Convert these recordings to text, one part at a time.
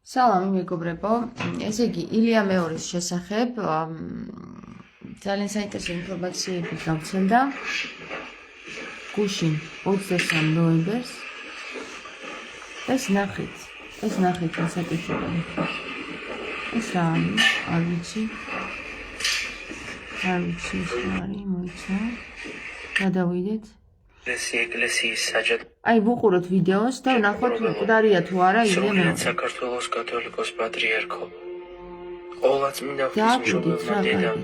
სალამი მეგობრებო, ესე იგი ილია მეორის შესახებ ძალიან საინტერესო ინფორმაციები გავცემდა გუშინ 23 ნოემბერს. ეს ნახეთ საკითხები. ეს რა არის? არ ვიცი ის რა არის, მოიცა. გადავიდეთ. ეკლესიის საჯარო. აი, ვუყუროთ ვიდეოს და ვნახოთ მკვდარია თუ არა ილია მეორის. საქართველოს კათოლიკოს პატრიარქო. ყოვლადწმინდა ღვთისმშობელმა დედამ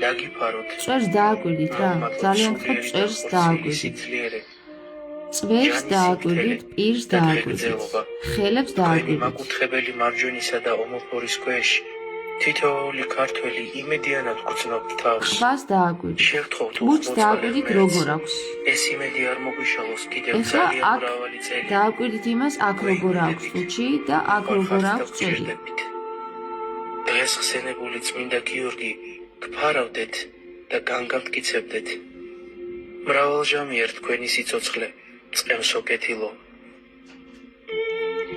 დაგიფაროთ. წერს დააკვირდით რა, ძალიან გთხოვთ წერს დააკვირდით. წვერს დააკვირდით, პირს დააკვირდით, ხელებს დააკვირდით. მაკუთხებელი მარჯვენისა და ომოფორის ქვეშ თითოეული ქართველი იმედიანად გრძნობთ თავს. ხბას დააკვირდით. შევთხოვთ მუჩს დააკვირდით როგორ აქვს. ეს იმედი არ მოგვიშალოს კიდევ ძალიან მრავალი წელი. დააკვირდით იმას აქ როგორ აქვს ხუჩი და აქ როგორ აქვს წელი. დღეს ხსენებული წმინდა გიორგი გფარავდეთ და განგამტკიცებდეთ. მრავალჟამია თქვენი სიცოცხლე წყემსო კეთილო.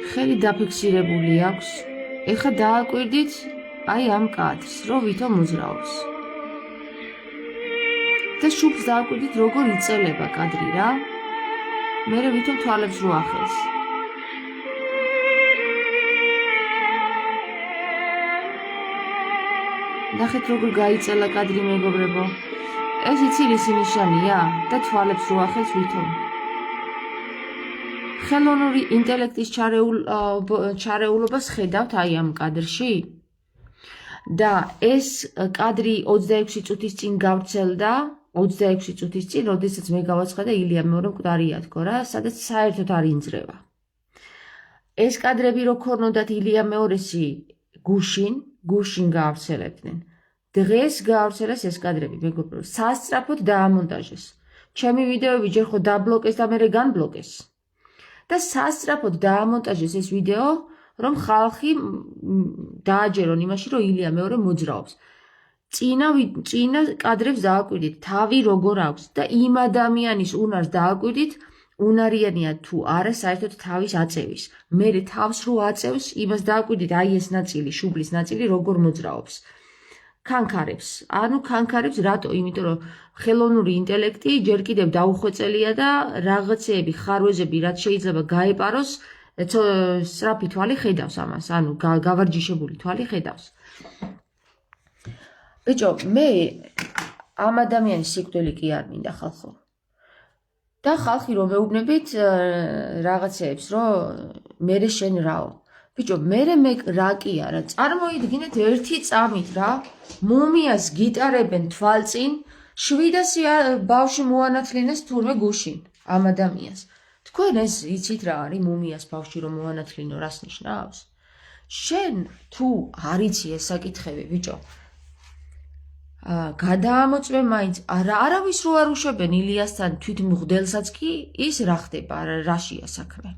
ხელი დაფიქსირებული აქვს. ეხლა დააკვირდით აი ამ კადრს, რომ ვითომ მოძრაობს. და შუბს დააკვირდით როგორ იწელება კადრი რა. მერე ვითომ თვალებს რო ახელს. ნახეთ როგორ გაიწელა კადრი მეგობრებო. ეს იცილისი ნიშანია და თვალებს რო ახელს ვითომ. ხელოვნური ინტელექტის ჩარეულობას ხედავთ აი ამ კადრში? და ეს კადრი 26 წუთის წინ გავრცელდა, 26 წუთის წინ, როდესაც მე გავაცხადა ილია მეორე მკვდარია თქო რა, სადაც საერთოდ არ ინძრევა. ეს კადრები რო ქონოდათ ილია მეორესი გუშინ გაავრცელებდნენ. დღეს გაავრცელეს ეს კადრები, მეგობრებო, სასწრაფოდ დაამონტაჟეს. ჩემი ვიდეოები ჯერ ხო დაბლოკეს და მერე განბლოკეს. და სასწრაფოდ დაამონტაჟეს ეს ვიდეო, რომ ხალხი დააჯერონ იმაში, რომ ილია მეორე მოძრაობს. წინა კადრებს დააკვირდით, თავი როგორ აქვს და იმ ადამიანის უნარს დააკვირდით, უნარიანია თუ არა საერთოდ თავის აწევის. მერე თავს რო აწევს, იმას დააკვირდით, აი ეს ნაწილი, შუბლის ნაწილი როგორ მოძრაობს. ქანქარებს. ქანქარებს რატო? იმიტომ რომ ხელოვნური ინტელექტი ჯერ კიდევ დაუხვეწელია და რაღაცეები, ხარვეზები, რაც შეიძლება გაეპაროს, სწრაფი თვალი ხედავს ამას, გავარჯიშებული თვალი ხედავს. ბიჭო, მე ამ ადამიანის სიკვდილი კი არ მინდა ხალხო. და ხალხი რომ მეუბნებით რაღაცეებს, რომ მერე შენ რაო. ბიჭო, მერე მე რა კი არა, წარმოიდგინეთ ერთი წამით რა, მუმიას გიტარებენ თვალწინ, 700 ბავშვი მოანათლინეს თურმე გუშინ ამ ადამიანს. თქვენ ეს იცით რა არის მუმიას ბავშვი რომ მოანათლინო, რას ნიშნავს? შენ თუ არ იცი ეს საკითხები, ბიჭო, გადაამოწმე მაინც, არავის რო არ უშვებენ ილიასთან თვითმღვდელსაც კი ის რა ხდება, რაშია საქმე.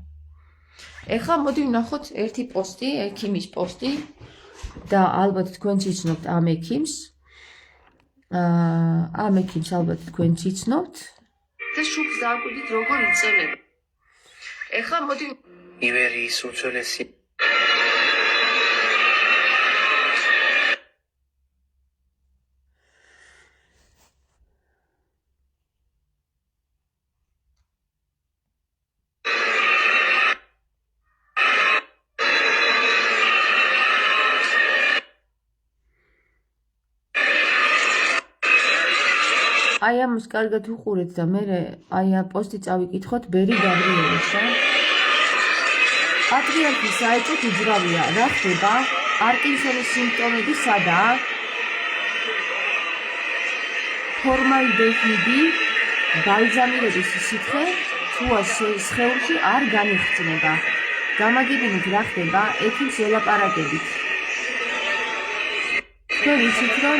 ეხლა მოდი ვნახოთ ერთი პოსტი, ექიმის პოსტი და ალბათ თქვენც იცნობთ ამ ექიმს. ამ ექიმს ალბათ თქვენც იცნობთ და შუბს დააკვირდით როგორ იწელება. ეხლა მოდი ივერიის უძველესი აი ამას კარგად უყურეთ და მე აი ამ პოსტი წავიკითხოთ ბერი გაბრიელის რა. პატრიარქის საეჭვოდ უძრავია, რა ხდება? პარკინსონის სიმპტომები სადაა? ფორმალდეჰიდი, ბალზამირების სითხე თუ სხეულში არ განიხსნება. გამაგებინეთ რა ხდება? ექიმს ელაპარაკებით. თქვენ იცით რომ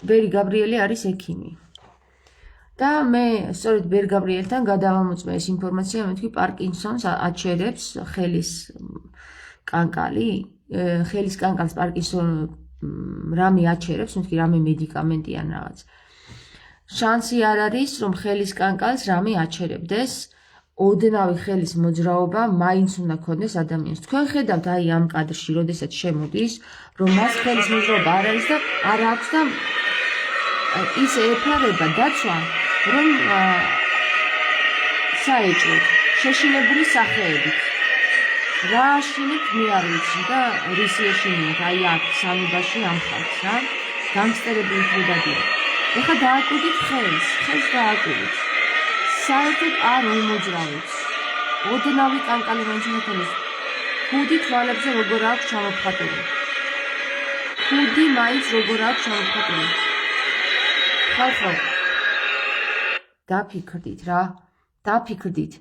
ბერი გაბრიელი არის ექიმი. და მე სწორედ ბერ გაბრიელთან გადავამოწმე ეს ინფორმაცია, მე თქვი პარკინსონს აჩერებს ხელის კანკალი, ხელის კანკალს პარკინსონ რამე აჩერებს, მე თქვი რამე მედიკამენტი ან რაღაც. შანსი არ არის, რომ ხელის კანკალს რამე აჩერებდეს, ოდნავი ხელის მოძრაობა მაინც უნდა ქონდეს ადამიანს. თქვენ ხედავთ აი ამ კადრში, როდესაც შემოდის, რომ მას ხელის მოძრაობა არ არის და არ აქვს და ის ეფარება დაცვა, რომ საეჭვოდ შეშინებული სახეებით. რა აშინებთ მე არ ვიცი და რის ეშინიათ აი აქ სამებაში ამ ხალხს რა გამსტერებული თვიდადია. ეხლა დააკვირდით ხელს დააკვირდით. საერთოდ არ უმოძრავეთ. ოდნავი კანკალი მაინც უნდა ქონდეს. ხუდი თვალებზე როგორ აქვს ჩამოფხატული. ხუდი მაინც როგორ აქვს ჩამოფხატული. ხალხო დაფიქრდით რა. დაფიქრდით.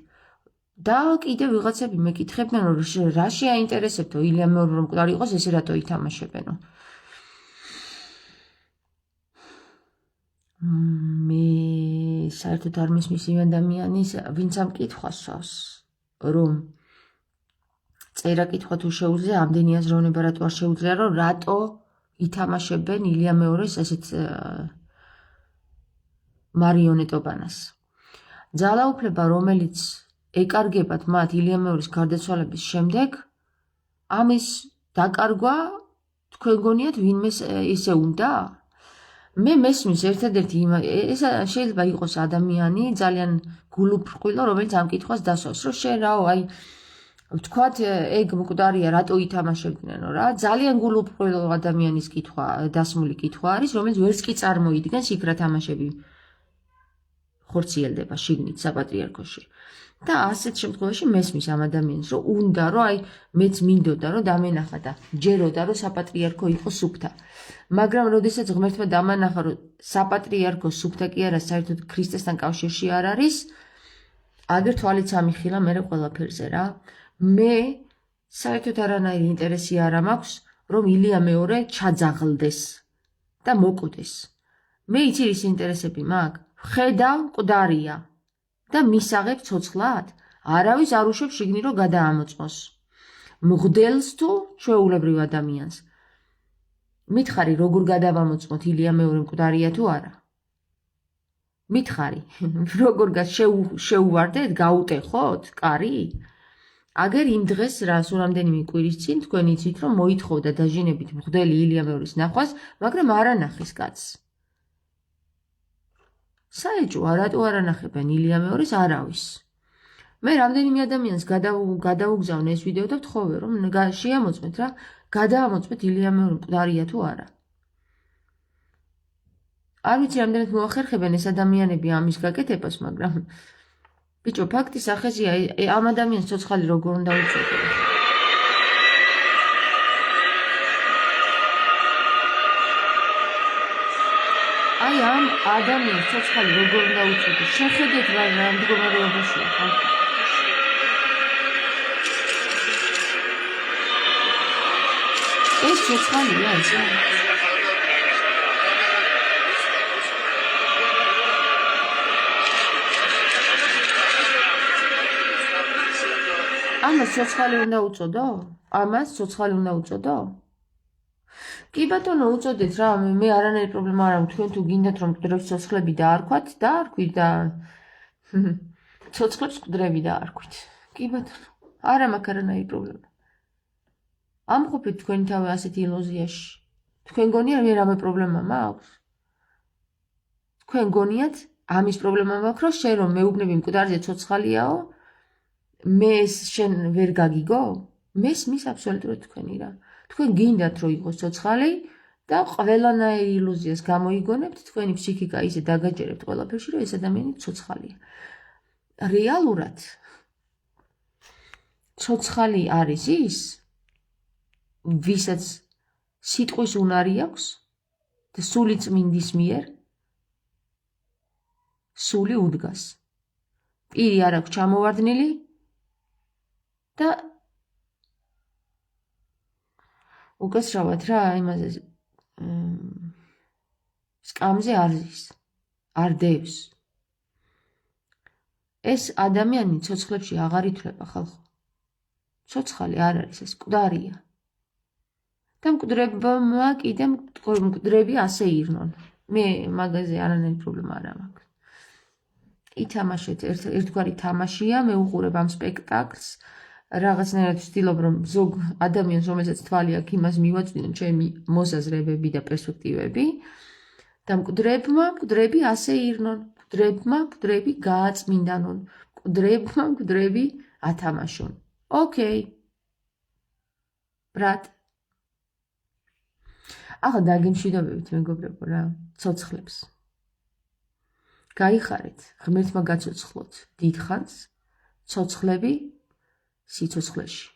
და კიდევ ვიღაცები მეკითხებდნენ რომ რა შეაინტერესებთო ილია მეორე რომ მკვდარი იყოს ესე რატო ითამაშებენო. მე საერთოდ არ მისმის იმ ადამიანის ვინც ამ კითხვას სვავს რომ წერა კითხვა თუ შეუძლია ამდენი აზროვნება რატო არ შეუძლია რომ რატო ითამაშებენ ილია მეორეს ასეთ მარიონეტობანას. ძალაუფლება რომელიც ეკარგებათ მათ ილია მეორის გარდაცვალების შემდეგ ამის დაკარგვა თქვენ გონიათ ვინმე ისე უნდა? მე მესმის ერთადერთი ეს შეიძლება იყოს ადამიანი ძალიან გულუბრყვილო რომელიც ამ კითხვას დასვავს რომ შენ რაო აი ვთქვათ ეგ მკვდარია რატო ითამაშებდნენო რა ძალიან გულუბრყვილო ადამიანის კითხვა დასმული კითხვა არის რომელიც ვერც კი წარმოიდგენს იქ რა თამაშები ხორციელდება შიგნით საპატრიარქოში. და ასეთ შემთხვევაში მესმის ამ ადამიანს რომ უნდა რომ აი მეც მინდოდა რომ დამენახა და ჯეროდა რომ საპატრიარქო იყო სუფთა. მაგრამ როდესაც ღმერთმა დამანახა რომ საპატრიარქო სუფთა კი არა საერთოდ ქრისტესთან კავშირში არ არის, აგერ თვალიც ამიხილა მე ყველაფერზე რა. მე საერთოდ არანაირი ინტერესი არ მაქვს რომ ილია მეორე ჩაძაღლდეს და მოკვდეს. მე იცი რის ინტერესები მაქვს? ხედავ მკვდარია. და მისაღებ ცოცხლად? არავის არ უშვებს შიგნით რომ გადაამოწმოს. მღვდელს თუ ჩვეულებრივ ადამიანს. მითხარი როგორ გადავამოწმოთ ილია მეორე მკვდარია თუ არა? მითხარი როგორ შეუვარდეთ, გაუტეხოთ კარი? აგერ იმ დღეს რა სულ რამდენიმე კვირის წინ თქვენ იცით რომ მოითხოვდა დაჟინებით მღვდელი ილია მეორის ნახვას, მაგრამ არ ანახეს კაცს. საეჭვო რატო არ ანახებენ ილია მეორის არავის. მე რამდენიმე ადამიანს გადავუგზავნე ეს ვიდეო და ვთხოვე რომ შეამოწმეთ რა, გადაამოწმეთ ილია მეორე მკვდარია თუ არა. არ ვიცი რამდენად მოახერხებენ ეს ადამიანები ამის გაკეთებას, მაგრამ ბიჭო ფაქტის ახეზია ამ ადამიანს ცოცხალი როგორ უნდა უწოდო. აი ამ ადამიანს ცოცხალი როგორ უნდა უწოდო. შეხედეთ რა მდგომარეობაშია ხალხი. ეს ცოცხალია ისა. ამას ცოცხალი უნდა უწოდო? ამას ცოცხალი უნდა უწოდო? კი ბატონო უწოდეთ რა, მე არანაირი პრობლემა არ აქვს. თქვენ თუ გინდათ რომ მკვდრებს ცოცხლები დაარქვათ, დაარქვით და ცოცხლებს მკვდრები დაარქვით. კი ბატონო, არა მაქვს არანაირი პრობლემა. ამყოფით თქვენი თავი ასეთ ილუზიაში. თქვენ გონიათ მე რამე პრობლემა მაქვს? თქვენ გონიათ ამის პრობლემა მაქვს რომ შენ რომ მეუბნები მკვდარზე ცოცხალიაო, მე შენ ვერ გაგიგო? მესმის აბსოლუტურად თქვენი რა. თქვენ გინდათ რომ იყოს ცოცხალი და ყველანაირი ილუზიას გამოიგონებთ, თქვენი ფსიქიკა ისე დაგაჯერებთ ყველაფერში, რომ ეს ადამიანი ცოცხალია. რეალურად ცოცხალი არის ის, ვისაც სიტყვის უნარი აქვს და სული წმინდის მიერ სული უდგას. პირი არ აქვს ჩამოვარდნილი და უკაცრავად რა იმაზე სკამზე არ ზის, არ დევს. ეს ადამიანი ცოცხლებში აღარ ითვლება ხალხო. ცოცხალი არ არის, ეს მკვდარია. და მკვდრებმა კიდე მკვდრები ასე ირნონ. მე მაგაზე არანაირი პრობლემა არ მაქვს. ითამაშეთ ერთგვარი თამაშია, მე უყურებ ამ სპექტაკლს, რაღაცნაირად ვცდილობ რომ ზოგ ადამიანს რომელსაც თვალი აქვს იმას მივაწვინო ჩემი მოსაზრებები და პერსპექტივები და მკვდრებმა მკვდრები ასე ირნონ, მკვდრებმა მკვდრები გააწმინდანონ, მკვდრებმა მკვდრები ათამაშონ. ოკეი. ბრატ. ახლა დაგემშვიდობებით მეგობრებო რა, ცოცხლებს. გაიხარეთ, ღმერთმა გაცოცხლოთ დიდ ხანს, ცოცხლები სიცოცხლეში.